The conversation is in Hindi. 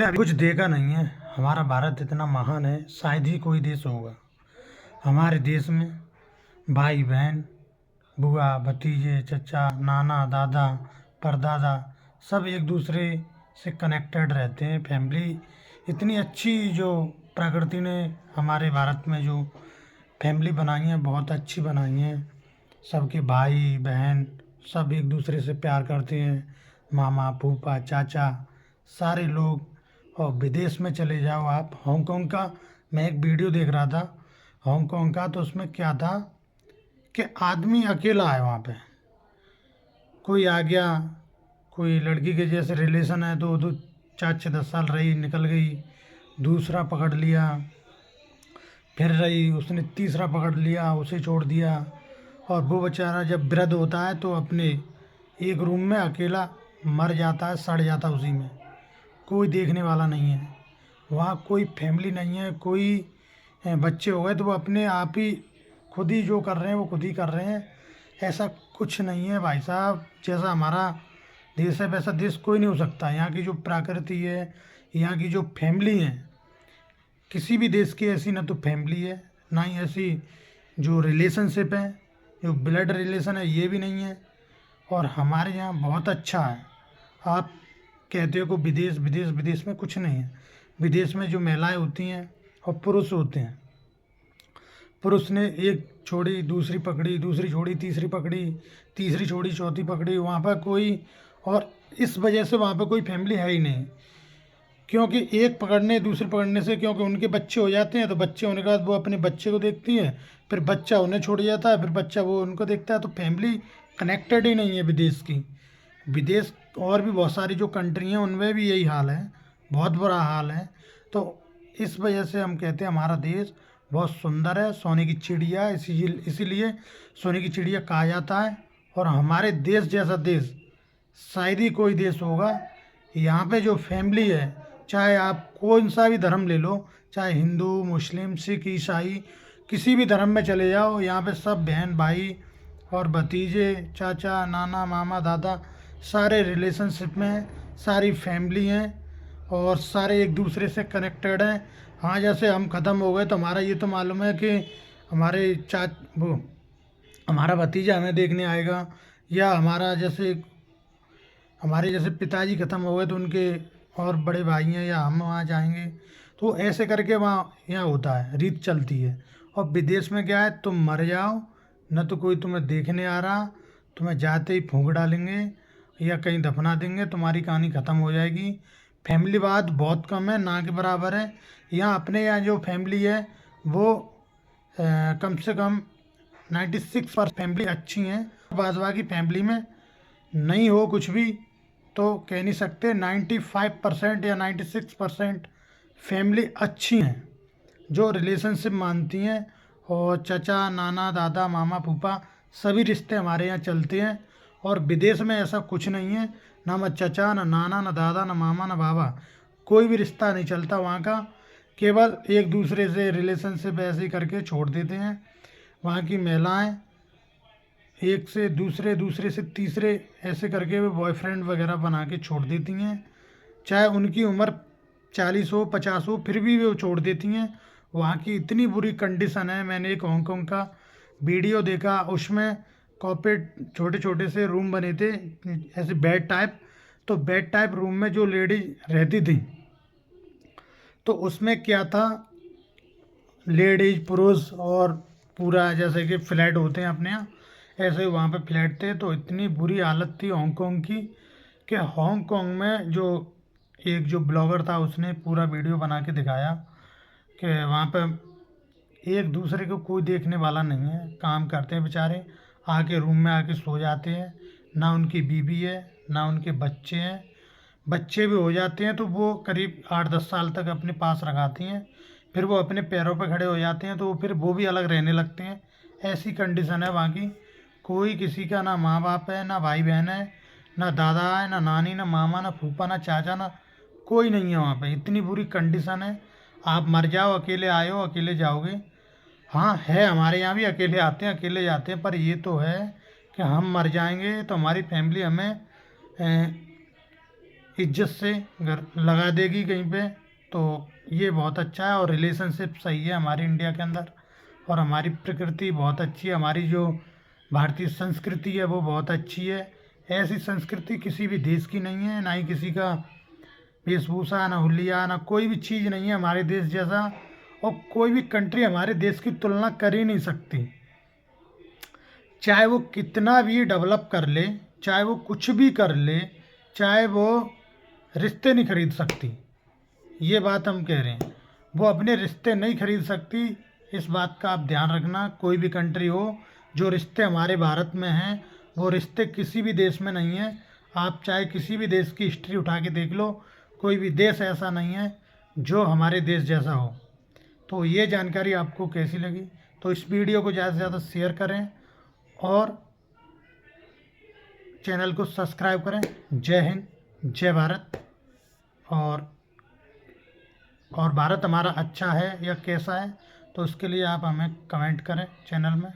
अभी कुछ देखा नहीं है। हमारा भारत इतना महान है, शायद ही कोई देश होगा। हमारे देश में भाई बहन, बुआ भतीजे, चचा, नाना, दादा, परदादा सब एक दूसरे से कनेक्टेड रहते हैं। फैमिली इतनी अच्छी जो प्रकृति ने हमारे भारत में जो फैमिली बनाई है, बहुत अच्छी बनाई है। सबके भाई बहन सब एक दूसरे से प्यार करते हैं। मामा फूफा चाचा सारे लोग। और विदेश में चले जाओ आप, हांगकांग का मैं एक वीडियो देख रहा था हांगकांग का, तो उसमें क्या था कि आदमी अकेला है वहाँ पे। कोई आ गया, कोई लड़की के जैसे रिलेशन है तो दो 4 6 10 साल रही, निकल गई, दूसरा पकड़ लिया, फिर रही, उसने तीसरा पकड़ लिया, उसे छोड़ दिया। और वो बेचारा जब वृद्ध होता है तो अपने एक रूम में अकेला मर जाता है, सड़ जाता है उसी में। कोई देखने वाला नहीं है वहाँ, कोई फैमिली नहीं है, कोई बच्चे हो गए तो वो अपने आप ही खुद ही जो कर रहे हैं वो खुद ही कर रहे हैं। ऐसा कुछ नहीं है भाई साहब। जैसा हमारा देश है वैसा देश कोई नहीं हो सकता। यहाँ की जो प्रकृति है, यहाँ की जो फैमिली है, किसी भी देश की ऐसी ना तो फैमिली है, ना ही ऐसी जो रिलेशनशिप है, जो ब्लड रिलेशन है, ये भी नहीं है। और हमारे यहाँ बहुत अच्छा है। आप कहते हो कि विदेश विदेश विदेश में कुछ नहीं है। विदेश में जो महिलाएं होती हैं और पुरुष होते हैं, पुरुष ने एक छोड़ी दूसरी पकड़ी, दूसरी छोड़ी तीसरी पकड़ी, तीसरी छोड़ी चौथी पकड़ी, वहाँ पर कोई, और इस वजह से वहाँ पर कोई फैमिली है ही नहीं। क्योंकि एक पकड़ने दूसरे पकड़ने से, क्योंकि उनके बच्चे हो जाते हैं तो बच्चे होने के बाद वो अपने बच्चे को देखती हैं, फिर बच्चा उन्हें छोड़ जाता है, फिर बच्चा वो उनको देखता है। तो फैमिली कनेक्टेड ही नहीं है विदेश की। विदेश और भी बहुत सारी जो कंट्री हैं उनमें भी यही हाल है, बहुत बुरा हाल है। तो इस वजह से हम कहते हैं हमारा देश बहुत सुंदर है, सोने की चिड़िया, इसीलिए सोने की चिड़िया कहा जाता है। और हमारे देश जैसा देश शायद ही कोई देश होगा। यहाँ पे जो फैमिली है, चाहे आप कौन सा भी धर्म ले लो, चाहे हिंदू मुस्लिम सिख ईसाई, किसी भी धर्म में चले जाओ, यहाँ पे सब बहन भाई और भतीजे चाचा नाना मामा दादा सारे रिलेशनशिप में हैं, सारी फैमिली हैं और सारे एक दूसरे से कनेक्टेड हैं। हाँ, जैसे हम ख़त्म हो गए तो हमारा ये तो मालूम है कि हमारे वो हमारा भतीजा हमें देखने आएगा, या हमारे जैसे पिताजी ख़त्म हो गए तो उनके और बड़े भाई हैं या हम वहाँ जाएंगे। तो ऐसे करके वहाँ यहाँ होता है, रीत चलती है। और विदेश में क्या है, तुम मर जाओ न तो कोई तुम्हें देखने आ रहा, तुम्हें जाते ही फूंक डालेंगे या कहीं दफना देंगे, तुम्हारी कहानी ख़त्म हो जाएगी। फैमिली बात बहुत कम है, ना के बराबर है। यहाँ अपने यहाँ जो फैमिली है वो कम से कम 96% फैमिली अच्छी हैं। बाद बाकी फैमिली में नहीं हो कुछ भी तो कह नहीं सकते। 95% या 96% फैमिली अच्छी हैं जो रिलेशनशिप मानती हैं। और चचा नाना दादा मामा फूफा सभी रिश्ते हमारे यहाँ चलते हैं। और विदेश में ऐसा कुछ नहीं है, ना चचा ना नाना ना दादा ना मामा ना बाबा, कोई भी रिश्ता नहीं चलता वहाँ का। केवल एक दूसरे से रिलेशनशिप ऐसे ही करके छोड़ देते हैं। वहाँ की महिलाएं एक से दूसरे, दूसरे से तीसरे ऐसे करके वो बॉयफ्रेंड वगैरह बना के छोड़ देती हैं। चाहे उनकी उम्र 40 हो 50 हो फिर भी वो छोड़ देती हैं। वहाँ की इतनी बुरी कंडीशन है। मैंने एक हांगकांग का वीडियो देखा, उसमें कॉर्पोरेट छोटे छोटे से रूम बने थे, ऐसे बेड टाइप। तो बेड टाइप रूम में जो लेडीज रहती थी तो उसमें क्या था, लेडीज पुरुष और पूरा जैसे कि फ्लैट होते हैं अपने यहाँ, ऐसे वहाँ पे फ्लैट थे। तो इतनी बुरी हालत थी हांगकांग की कि हांगकांग में जो एक जो ब्लॉगर था उसने पूरा वीडियो बना के दिखाया कि वहाँ पे एक दूसरे को कोई देखने वाला नहीं है। काम करते हैं बेचारे, आके रूम में आके सो जाते हैं। ना उनकी बीवी है ना उनके बच्चे हैं, बच्चे भी हो जाते हैं तो वो करीब 8 10 साल तक अपने पास रखाती हैं, फिर वो अपने पैरों पर खड़े हो जाते हैं तो फिर वो भी अलग रहने लगते हैं। ऐसी कंडीशन है वहाँ की। कोई किसी का ना माँ बाप है ना भाई बहन है, ना दादा है ना नानी ना मामा ना फूफा ना चाचा, ना कोई नहीं है वहाँ पे। इतनी बुरी कंडीशन है। आप मर जाओ अकेले आए हो अकेले जाओगे। हाँ है, हमारे यहाँ भी अकेले आते हैं अकेले जाते हैं, पर ये तो है कि हम मर जाएंगे तो हमारी फैमिली हमें इज्जत से घर लगा देगी कहीं पे, तो ये बहुत अच्छा है। और रिलेशनशिप सही है हमारी इंडिया के अंदर, और हमारी प्रकृति बहुत अच्छी है, हमारी जो भारतीय संस्कृति है वो बहुत अच्छी है। ऐसी संस्कृति किसी भी देश की नहीं है, ना ही किसी का वेशभूषा, ना हुलिया, ना कोई भी चीज़ नहीं है हमारे देश जैसा। और कोई भी कंट्री हमारे देश की तुलना कर ही नहीं सकती, चाहे वो कितना भी डेवलप कर ले, चाहे वो कुछ भी कर ले, चाहे वो रिश्ते नहीं खरीद सकती। ये बात हम कह रहे हैं, वो अपने रिश्ते नहीं खरीद सकती। इस बात का आप ध्यान रखना, कोई भी कंट्री हो, जो रिश्ते हमारे भारत में हैं वो रिश्ते किसी भी देश में नहीं है। आप चाहे किसी भी देश की हिस्ट्री उठा के देख लो, कोई भी देश ऐसा नहीं है जो हमारे देश जैसा हो। तो ये जानकारी आपको कैसी लगी? तो इस वीडियो को ज़्यादा से ज़्यादा शेयर करें और चैनल को सब्सक्राइब करें। जय हिंद, जय भारत। और भारत हमारा अच्छा है या कैसा है, तो उसके लिए आप हमें कमेंट करें चैनल में।